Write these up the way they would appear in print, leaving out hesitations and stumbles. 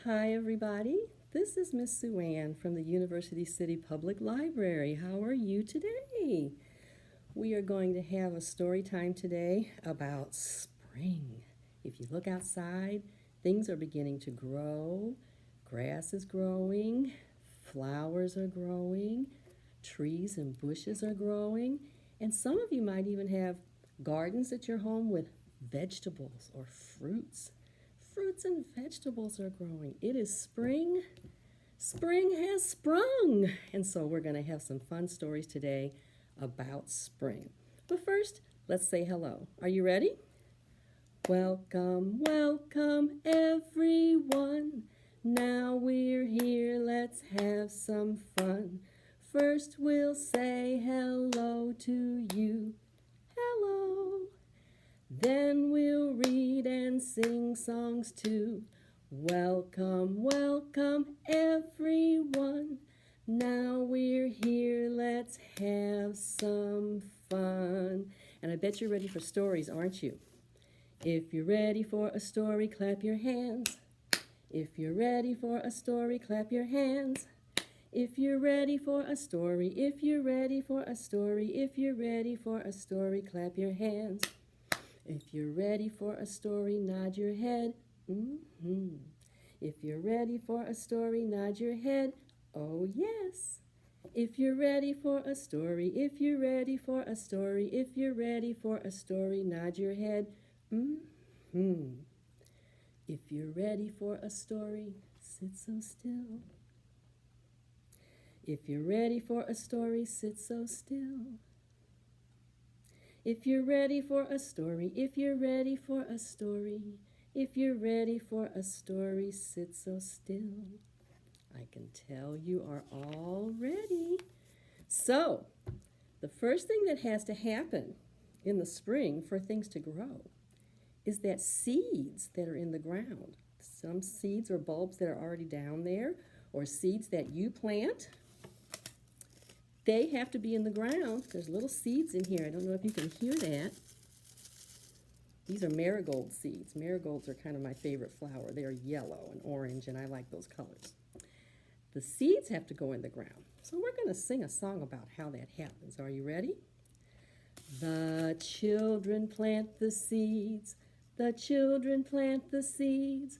Hi, everybody. This is Miss Sue Ann from the University City Public Library. How are you today? We are going to have a story time today about spring. If you look outside, things are beginning to grow. Grass is growing, flowers are growing, trees and bushes are growing, and some of you might even have gardens at your home with vegetables or fruits. Fruits and vegetables are growing. It is spring. Spring has sprung. And so we're going to have some fun stories today about spring. But first, let's say hello. Are you ready? Welcome, welcome, everyone. Now we're here, let's have some fun. First, we'll say hello to you. Hello. Then we'll read and sing songs too. Welcome, welcome, everyone. Now we're here, let's have some fun. And I bet you're ready for stories, aren't you? If you're ready for a story, clap your hands. If you're ready for a story, clap your hands. If you're ready for a story, if you're ready for a story, if you're ready for a story, clap your hands. If you're ready for a story, nod your head. Mm-hmm. If you're ready for a story, nod your head. Oh, yes. If you're ready for a story, if you're ready for a story, if you're ready for a story, nod your head. Mm-hmm. If you're ready for a story, sit so still. If you're ready for a story, sit so still. If you're ready for a story, if you're ready for a story, if you're ready for a story, sit so still. I can tell you are all ready. So, the first thing that has to happen in the spring for things to grow is that seeds that are in the ground, some seeds or bulbs that are already down there, or seeds that you plant, they have to be in the ground. There's little seeds in here. I don't know if you can hear that. These are marigold seeds. Marigolds are kind of my favorite flower. They are yellow and orange, and I like those colors. The seeds have to go in the ground. So we're going to sing a song about how that happens. Are you ready? The children plant the seeds. The children plant the seeds.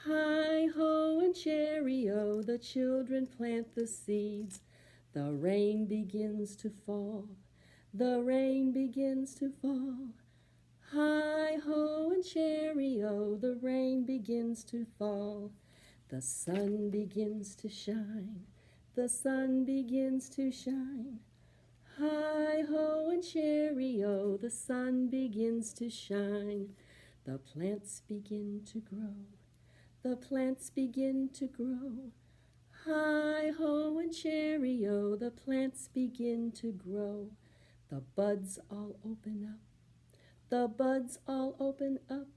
Hi-ho and cherry-o, the children plant the seeds. The rain begins to fall, the rain begins to fall. Hi-ho and cherry-o, the rain begins to fall. The sun begins to shine, the sun begins to shine. Hi-ho and cherry-o, the sun begins to shine. The plants begin to grow, the plants begin to grow. Hi-ho and cherry-o, the plants begin to grow. The buds all open up, the buds all open up.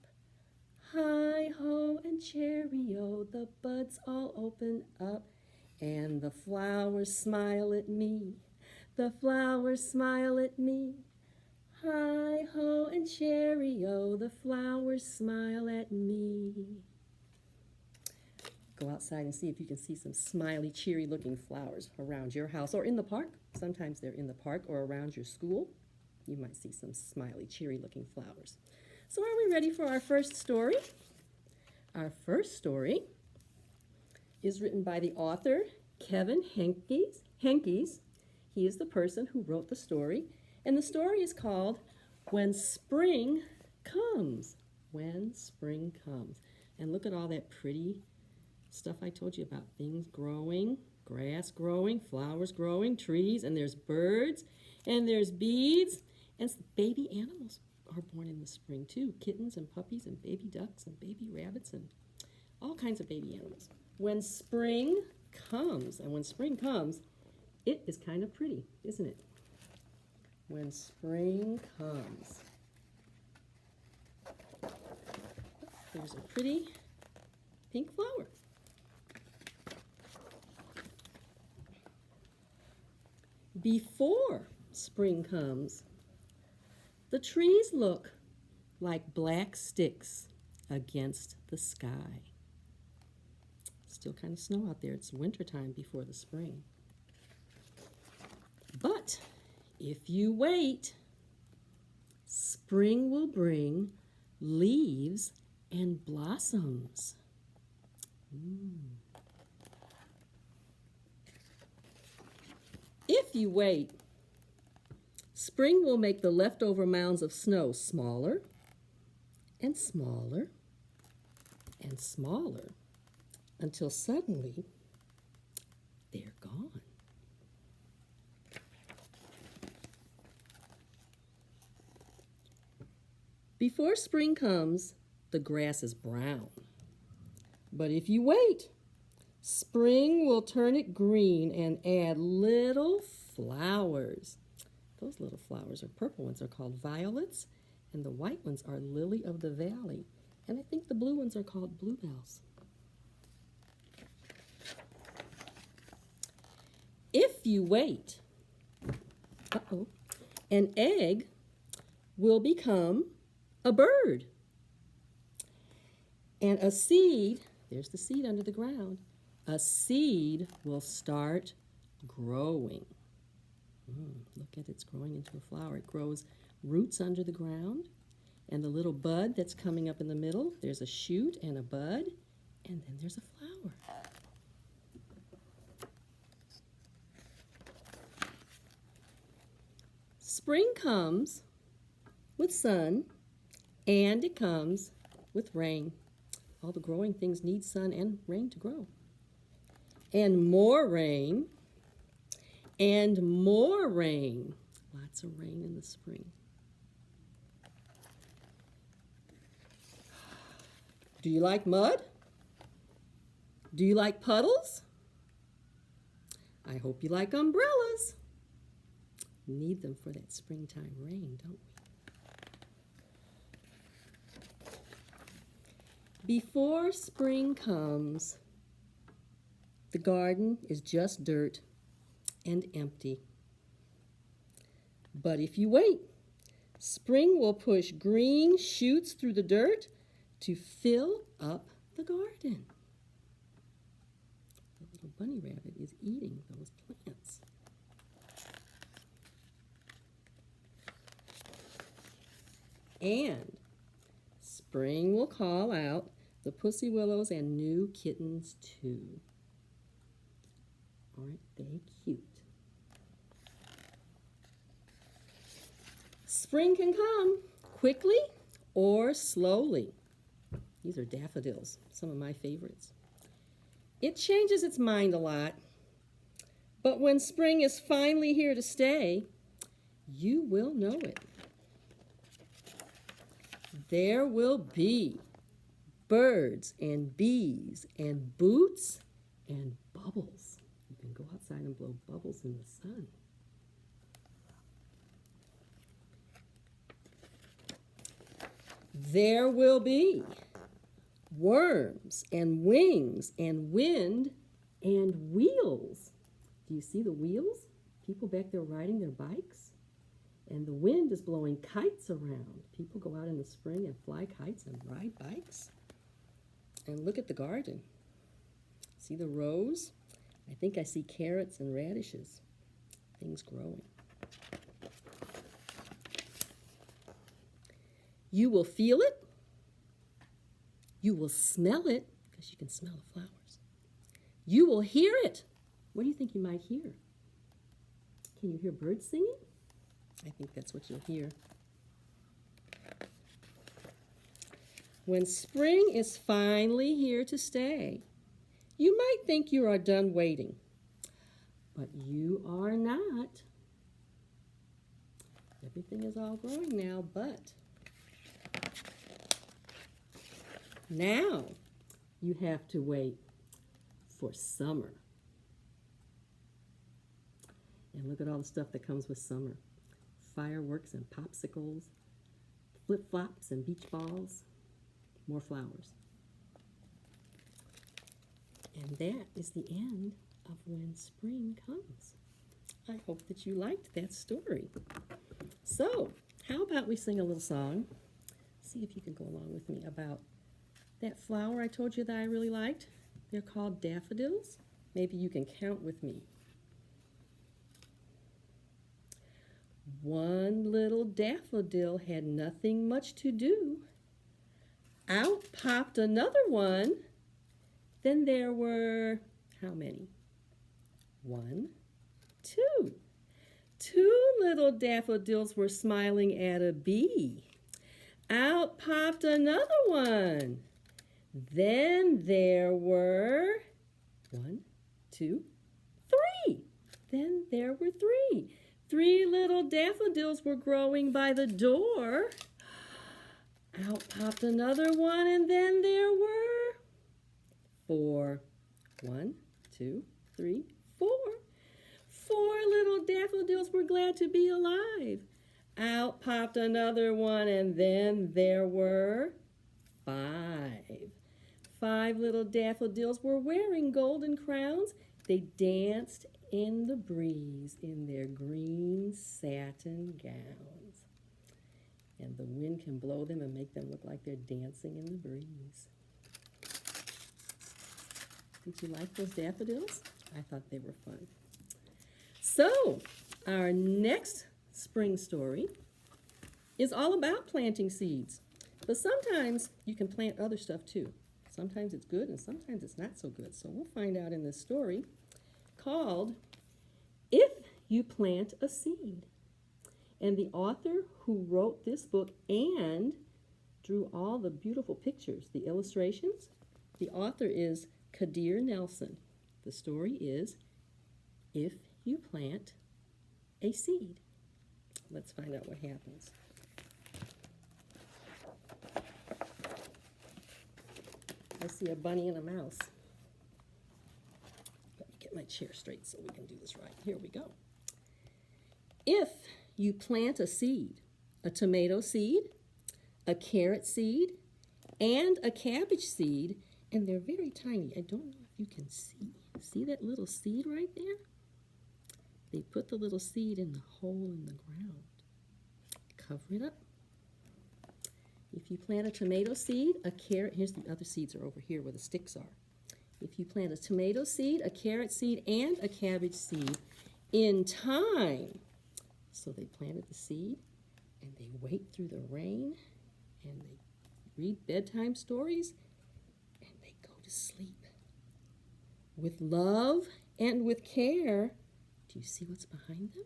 Hi-ho and cherry-o, the buds all open up. And the flowers smile at me, the flowers smile at me. Hi-ho and cherry-o, the flowers smile at me. Go outside and see if you can see some smiley, cheery looking flowers around your house or in the park. Sometimes they're in the park or around your school. You might see some smiley, cheery looking flowers. So are we ready for our first story? Our first story is written by the author, Kevin Henkes. He is the person who wrote the story. And the story is called When Spring Comes. When Spring Comes. And look at all that pretty stuff I told you about, things growing, grass growing, flowers growing, trees, and there's birds, and there's bees, and baby animals are born in the spring too, kittens and puppies and baby ducks and baby rabbits and all kinds of baby animals. When spring comes, and when spring comes, it is kind of pretty, isn't it? When spring comes. There's a pretty pink flower. Before spring comes, the trees look like black sticks against the sky. Still kind of snow out there. It's wintertime before the spring. But if you wait, spring will bring leaves and blossoms. If you wait, spring will make the leftover mounds of snow smaller and smaller and smaller until suddenly they're gone. Before spring comes, the grass is brown. But if you wait, spring will turn it green and add little flowers. Those little flowers, or purple ones, are called violets, and the white ones are lily of the valley. And I think the blue ones are called bluebells. If you wait, an egg will become a bird. And a seed, there's the seed under the ground, a seed will start growing. Look at it's growing into a flower. It grows roots under the ground, and the little bud that's coming up in the middle, there's a shoot and a bud, and then there's a flower. Spring comes with sun, and it comes with rain. All the growing things need sun and rain to grow. And more rain, and more rain. Lots of rain in the spring. Do you like mud? Do you like puddles? I hope you like umbrellas. We need them for that springtime rain, don't we? Before spring comes, the garden is just dirt and empty. But if you wait, spring will push green shoots through the dirt to fill up the garden. The little bunny rabbit is eating those plants. And spring will call out the pussy willows and new kittens too. Aren't they cute? Spring can come quickly or slowly. These are daffodils, some of my favorites. It changes its mind a lot, but when spring is finally here to stay, you will know it. There will be birds and bees and boots and bubbles. You can go outside and blow bubbles in the sun. There will be worms and wings and wind and wheels. Do you see the wheels? People back there riding their bikes. And the wind is blowing kites around. People go out in the spring and fly kites and ride bikes. And look at the garden. See the rows? I think I see carrots and radishes. Things growing. You will feel it. You will smell it, because you can smell the flowers. You will hear it. What do you think you might hear? Can you hear birds singing? I think that's what you'll hear. When spring is finally here to stay, you might think you are done waiting, but you are not. Everything is all growing now, but now you have to wait for summer. And look at all the stuff that comes with summer. Fireworks and popsicles, flip-flops and beach balls, more flowers. And that is the end of When Spring Comes. I hope that you liked that story. So, how about we sing a little song? See if you can go along with me about that flower I told you that I really liked. They're called daffodils. Maybe you can count with me. One little daffodil had nothing much to do. Out popped another one. Then there were, how many? 1, 2. 2 little daffodils were smiling at a bee. Out popped another one. Then there were 1, 2, 3. Then there were 3. 3 little daffodils were growing by the door. Out popped another one, and then there were 4. 1, 2, 3, 4. 4 little daffodils were glad to be alive. Out popped another one, and then there were 5. 5 little daffodils were wearing golden crowns. They danced in the breeze in their green satin gowns. And the wind can blow them and make them look like they're dancing in the breeze. Did you like those daffodils? I thought they were fun. So, our next spring story is all about planting seeds. But sometimes you can plant other stuff too. Sometimes it's good and sometimes it's not so good. So we'll find out in this story called If You Plant a Seed. And the author who wrote this book and drew all the beautiful pictures, the illustrations, the author is Kadir Nelson. The story is If You Plant a Seed. Let's find out what happens. I see a bunny and a mouse. Let me get my chair straight so we can do this right. Here we go. If you plant a seed, a tomato seed, a carrot seed, and a cabbage seed, and they're very tiny. I don't know if you can see. See that little seed right there? They put the little seed in the hole in the ground. Cover it up. If you plant a tomato seed, a carrot, here's the other seeds are over here where the sticks are. If you plant a tomato seed, a carrot seed, and a cabbage seed in time. So they planted the seed, and they wait through the rain, and they read bedtime stories, and they go to sleep. With love and with care. Do you see what's behind them?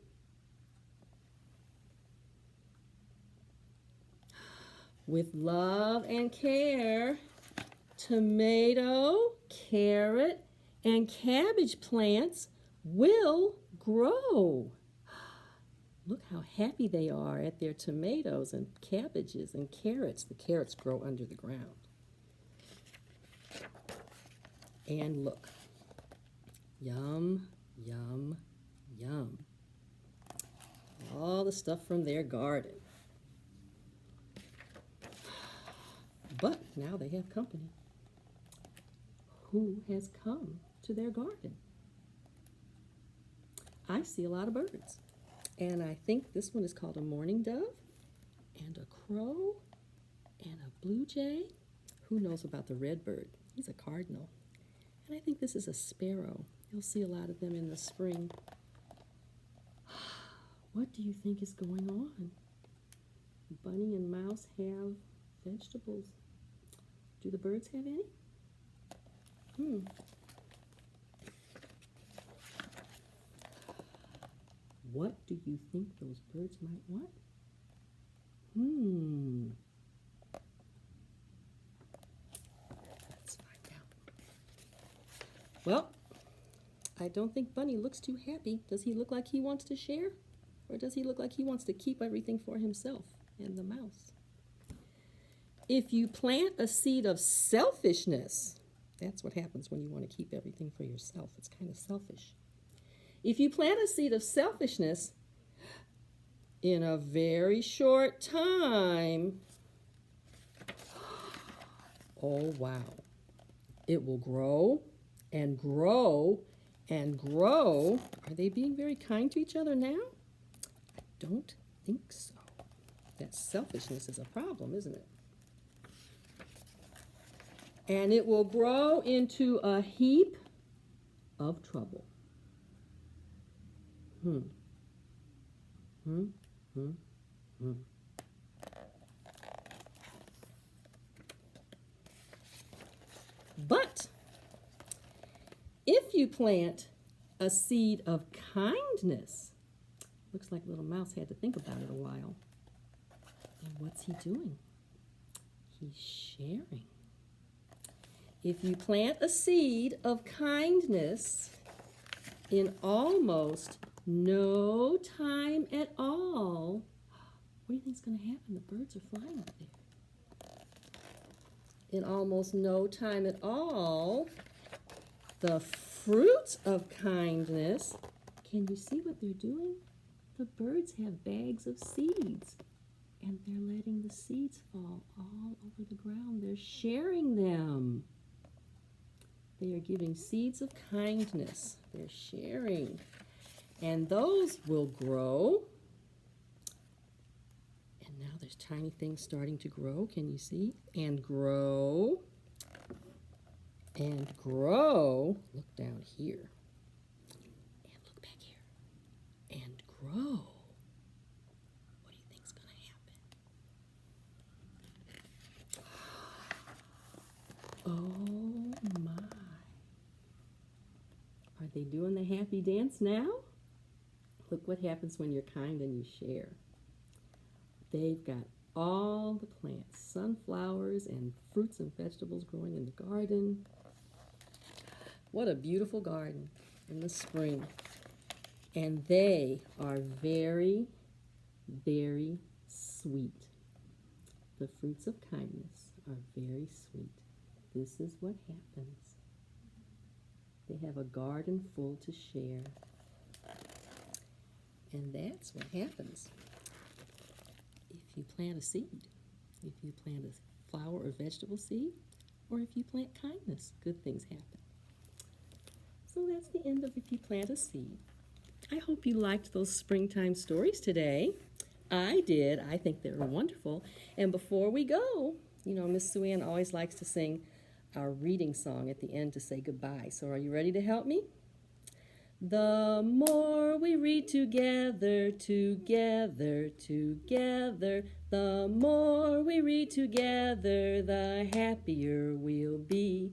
With love and care, tomato, carrot, and cabbage plants will grow. Look how happy they are at their tomatoes and cabbages and carrots. The carrots grow under the ground. And look. Yum, yum, yum. All the stuff from their garden. But now they have company. Who has come to their garden? I see a lot of birds. And I think this one is called a mourning dove, and a crow, and a blue jay. Who knows about the red bird? He's a cardinal. And I think this is a sparrow. You'll see a lot of them in the spring. What do you think is going on? Bunny and mouse have vegetables. Do the birds have any? What do you think those birds might want? Let's find out. Well, I don't think Bunny looks too happy. Does he look like he wants to share? Or does he look like he wants to keep everything for himself and the mouse? If you plant a seed of selfishness, that's what happens when you want to keep everything for yourself. It's kind of selfish. If you plant a seed of selfishness, in a very short time, oh wow, it will grow and grow and grow. Are they being very kind to each other now? I don't think so. That selfishness is a problem, isn't it? And it will grow into a heap of trouble. Hmm. Hmm. Hmm. Hmm. But if you plant a seed of kindness, looks like little mouse had to think about it a while. And what's he doing? He's sharing. If you plant a seed of kindness, in almost no time at all, what do you think is going to happen? The birds are flying up there. In almost no time at all, the fruit of kindness, can you see what they're doing? The birds have bags of seeds, and they're letting the seeds fall all over the ground. They're sharing them. They are giving seeds of kindness. They're sharing. And those will grow. And now there's tiny things starting to grow. Can you see? And grow. And grow. Look down here. And look back here. And grow. What do you think is going to happen? Oh my. Are they doing the happy dance now? Look what happens when you're kind and you share. They've got all the plants, sunflowers and fruits and vegetables growing in the garden. What a beautiful garden in the spring. And they are very, very sweet. The fruits of kindness are very sweet. This is what happens. They have a garden full to share. And that's what happens if you plant a seed. If you plant a flower or vegetable seed, or if you plant kindness, good things happen. So that's the end of If You Plant a Seed. I hope you liked those springtime stories today. I did. I think they were wonderful. And before we go, Miss Sue Ann always likes to sing our reading song at the end to say goodbye. So are you ready to help me? The more we read together, together, together, the more we read together, the happier we'll be.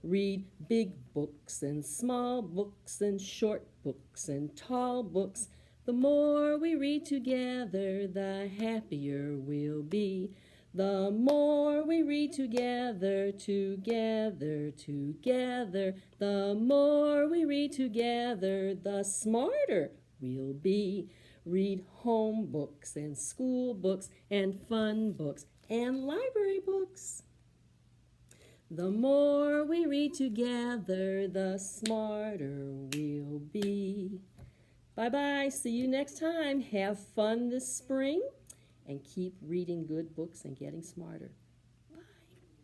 Read big books and small books and short books and tall books. The more we read together, the happier we'll be. The more we read together, together, together, the more we read together, the smarter we'll be. Read home books and school books and fun books and library books. The more we read together, the smarter we'll be. Bye-bye. See you next time. Have fun this spring. And keep reading good books and getting smarter.